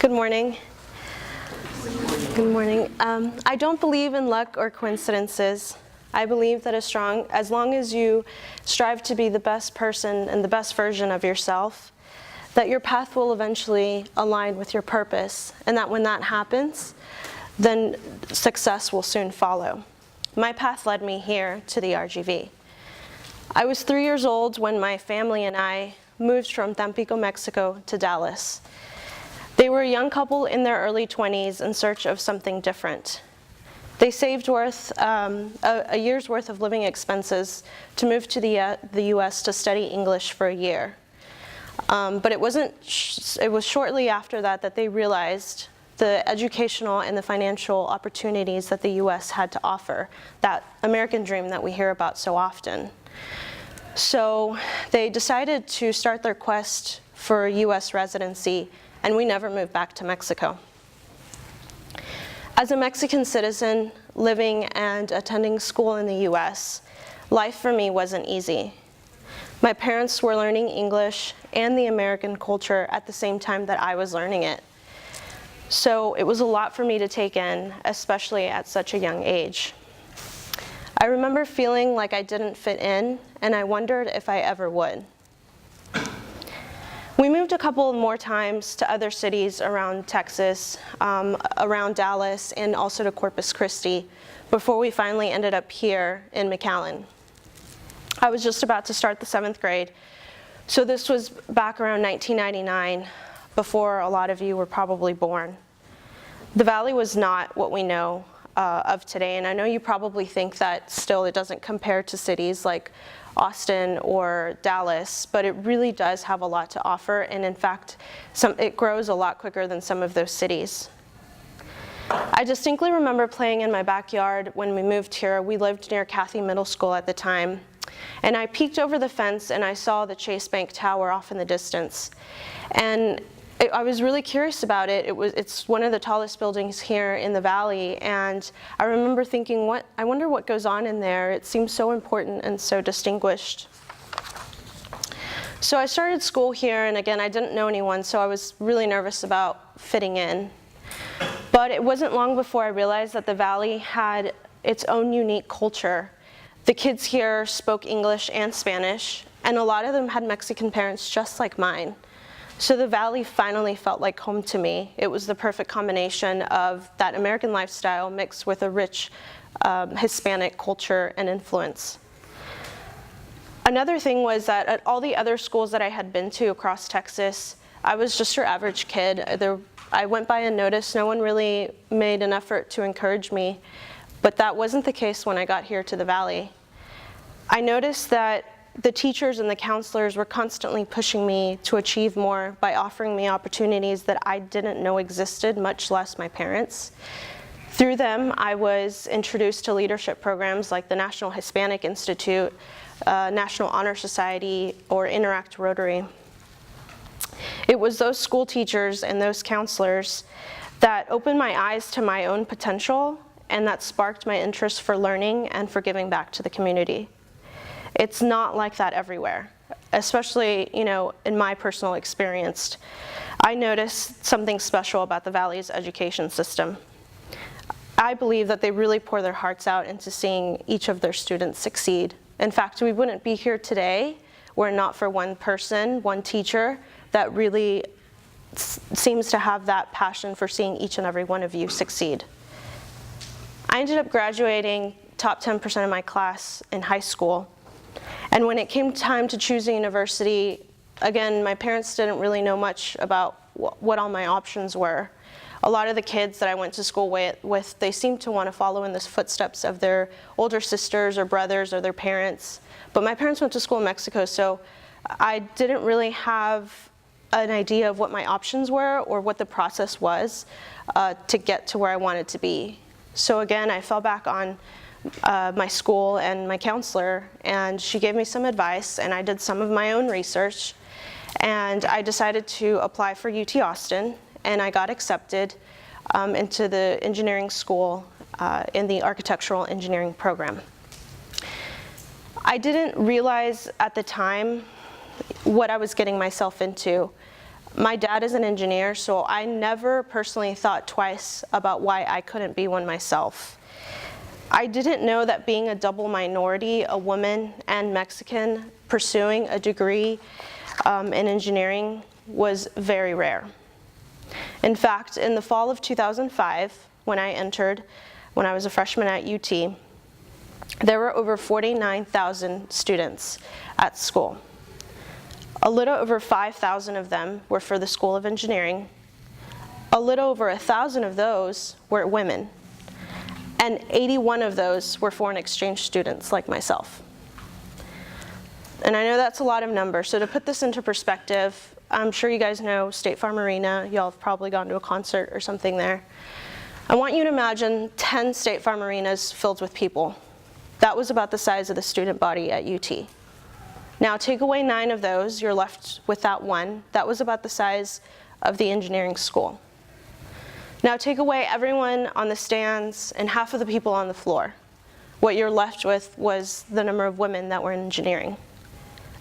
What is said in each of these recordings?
Good morning. Good morning. I don't believe in luck or coincidences. I believe that as long as you strive to be the best person and the best version of yourself, that your path will eventually align with your purpose, and that when that happens, then success will soon follow. My path led me here to the RGV. I was 3 years old when my family and I moved from Tampico, Mexico to Dallas. They were a young couple in their early 20s in search of something different. They saved a year's worth of living expenses to move to the US to study English for a year. But it was shortly after that they realized the educational and the financial opportunities that the US had to offer, that American dream that we hear about so often. So they decided to start their quest for US residency, and we never moved back to Mexico. As a Mexican citizen living and attending school in the US, life for me wasn't easy. My parents were learning English and the American culture at the same time that I was learning it. So it was a lot for me to take in, especially at such a young age. I remember feeling like I didn't fit in, and I wondered if I ever would. We moved a couple more times to other cities around Texas, around Dallas, and also to Corpus Christi, before we finally ended up here in McAllen. I was just about to start the 7th grade, so this was back around 1999, before a lot of you were probably born. The Valley was not what we know of today, and I know you probably think that still it doesn't compare to cities like Austin or Dallas, but it really does have a lot to offer, and in fact, it grows a lot quicker than some of those cities. I distinctly remember playing in my backyard when we moved here. We lived near Cathy Middle School at the time, and I peeked over the fence and I saw the Chase Bank Tower off in the distance. And I was really curious about it. It's one of the tallest buildings here in the Valley, and I remember thinking, I wonder what goes on in there. It seems so important and so distinguished. So I started school here, and again, I didn't know anyone, so I was really nervous about fitting in. But it wasn't long before I realized that the Valley had its own unique culture. The kids here spoke English and Spanish, and a lot of them had Mexican parents just like mine. So the Valley finally felt like home to me. It was the perfect combination of that American lifestyle mixed with a rich Hispanic culture and influence. Another thing was that at all the other schools that I had been to across Texas, I was just your average kid. I went by unnoticed. No one really made an effort to encourage me, but that wasn't the case when I got here to the Valley. I noticed that the teachers and the counselors were constantly pushing me to achieve more by offering me opportunities that I didn't know existed, much less my parents. Through them, I was introduced to leadership programs like the National Hispanic Institute, National Honor Society, or Interact Rotary. It was those school teachers and those counselors that opened my eyes to my own potential, and that sparked my interest for learning and for giving back to the community. It's not like that everywhere, especially, in my personal experience. I noticed something special about the Valley's education system. I believe that they really pour their hearts out into seeing each of their students succeed. In fact, we wouldn't be here today were it not for one person, one teacher, that really seems to have that passion for seeing each and every one of you succeed. I ended up graduating top 10% of my class in high school. And when it came time to choose a university, again, my parents didn't really know much about what all my options were. A lot of the kids that I went to school with, they seemed to want to follow in the footsteps of their older sisters or brothers or their parents. But my parents went to school in Mexico, so I didn't really have an idea of what my options were or what the process was to get to where I wanted to be. So again, I fell back on my school and my counselor, and she gave me some advice, and I did some of my own research, and I decided to apply for UT Austin, and I got accepted into the engineering school in the architectural engineering program. I didn't realize at the time what I was getting myself into. My dad is an engineer, so I never personally thought twice about why I couldn't be one myself. I didn't know that being a double minority, a woman and Mexican, pursuing a degree in engineering was very rare. In fact, in the fall of 2005, when I was a freshman at UT, there were over 49,000 students at school. A little over 5,000 of them were for the School of Engineering. A little over 1,000 of those were women. And 81 of those were foreign exchange students like myself. And I know that's a lot of numbers, so to put this into perspective, I'm sure you guys know State Farm Arena. Y'all have probably gone to a concert or something there. I want you to imagine 10 State Farm Arenas filled with people. That was about the size of the student body at UT. Now take away 9 of those, you're left with that one. That was about the size of the engineering school. Now take away everyone on the stands and half of the people on the floor. What you're left with was the number of women that were in engineering.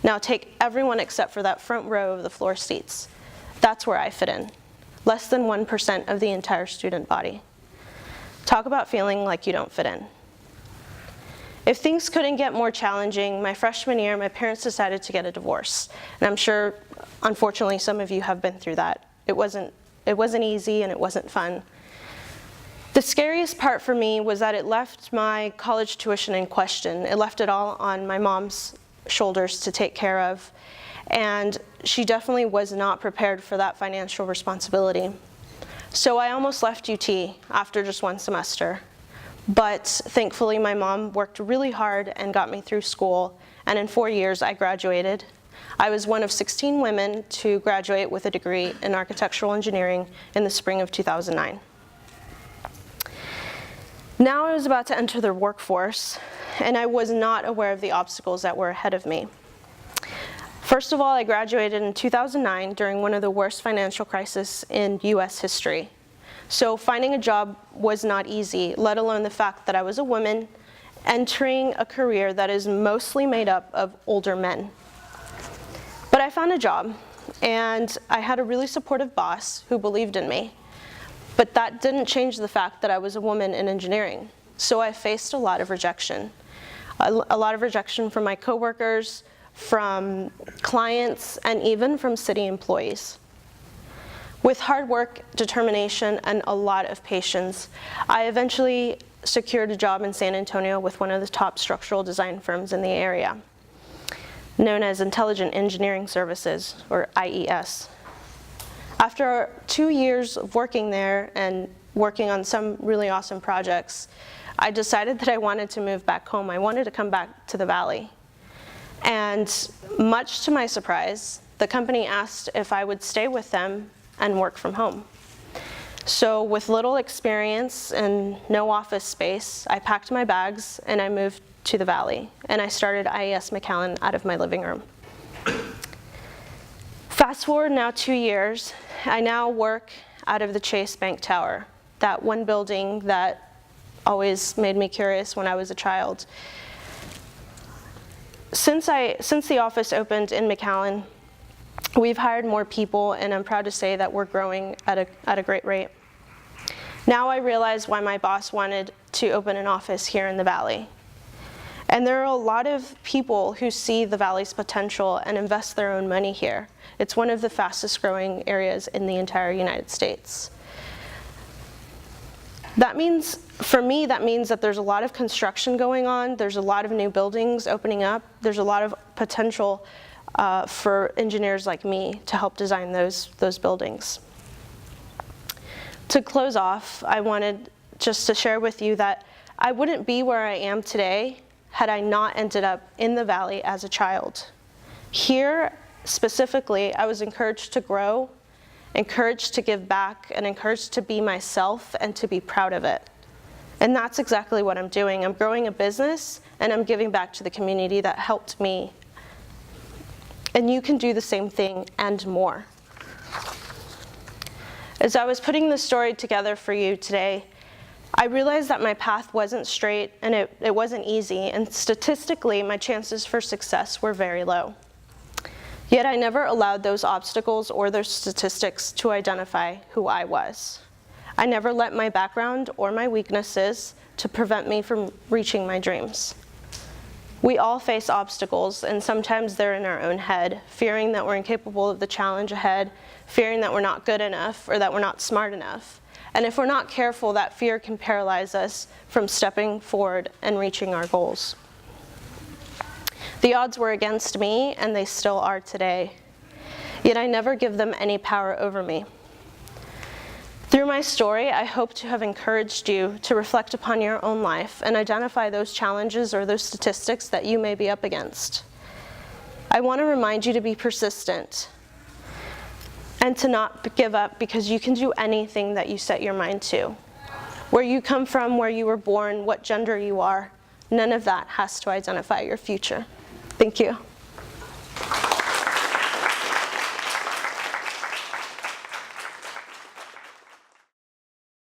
Now take everyone except for that front row of the floor seats. That's where I fit in. Less than 1% of the entire student body. Talk about feeling like you don't fit in. If things couldn't get more challenging, my freshman year, my parents decided to get a divorce. And I'm sure, unfortunately, some of you have been through that. It wasn't easy and it wasn't fun. The scariest part for me was that it left my college tuition in question. It left it all on my mom's shoulders to take care of. And she definitely was not prepared for that financial responsibility. So I almost left UT after just one semester. But thankfully, my mom worked really hard and got me through school, and in 4 years, I graduated. I was one of 16 women to graduate with a degree in architectural engineering in the spring of 2009. Now I was about to enter the workforce, and I was not aware of the obstacles that were ahead of me. First of all, I graduated in 2009 during one of the worst financial crises in US history. So finding a job was not easy, let alone the fact that I was a woman entering a career that is mostly made up of older men. But I found a job, and I had a really supportive boss who believed in me. But that didn't change the fact that I was a woman in engineering. So I faced a lot of rejection. A lot of rejection from my coworkers, from clients, and even from city employees. With hard work, determination, and a lot of patience, I eventually secured a job in San Antonio with one of the top structural design firms in the area, known as Intelligent Engineering Services, or IES. After 2 years of working there and working on some really awesome projects, I decided that I wanted to move back home. I wanted to come back to the Valley. And much to my surprise, the company asked if I would stay with them and work from home. So with little experience and no office space, I packed my bags and I moved to the Valley, and I started IES McAllen out of my living room. Fast forward now 2 years, I now work out of the Chase Bank Tower, that one building that always made me curious when I was a child. Since the office opened in McAllen, we've hired more people, and I'm proud to say that we're growing at a great rate. Now I realize why my boss wanted to open an office here in the Valley. And there are a lot of people who see the Valley's potential and invest their own money here. It's one of the fastest growing areas in the entire United States. That means, for me, that means that there's a lot of construction going on, there's a lot of new buildings opening up, there's a lot of potential for engineers like me to help design those buildings. To close off, I wanted just to share with you that I wouldn't be where I am today had I not ended up in the Valley as a child. Here, specifically, I was encouraged to grow, encouraged to give back, and encouraged to be myself and to be proud of it. And that's exactly what I'm doing. I'm growing a business, and I'm giving back to the community that helped me. And you can do the same thing and more. As I was putting this story together for you today, I realized that my path wasn't straight and it wasn't easy, and statistically, my chances for success were very low. Yet I never allowed those obstacles or those statistics to identify who I was. I never let my background or my weaknesses to prevent me from reaching my dreams. We all face obstacles, and sometimes they're in our own head, fearing that we're incapable of the challenge ahead, fearing that we're not good enough or that we're not smart enough. And if we're not careful, that fear can paralyze us from stepping forward and reaching our goals. The odds were against me, and they still are today. Yet I never give them any power over me. Through my story, I hope to have encouraged you to reflect upon your own life and identify those challenges or those statistics that you may be up against. I want to remind you to be persistent and to not give up, because you can do anything that you set your mind to. Where you come from, where you were born, what gender you are, none of that has to identify your future. Thank you.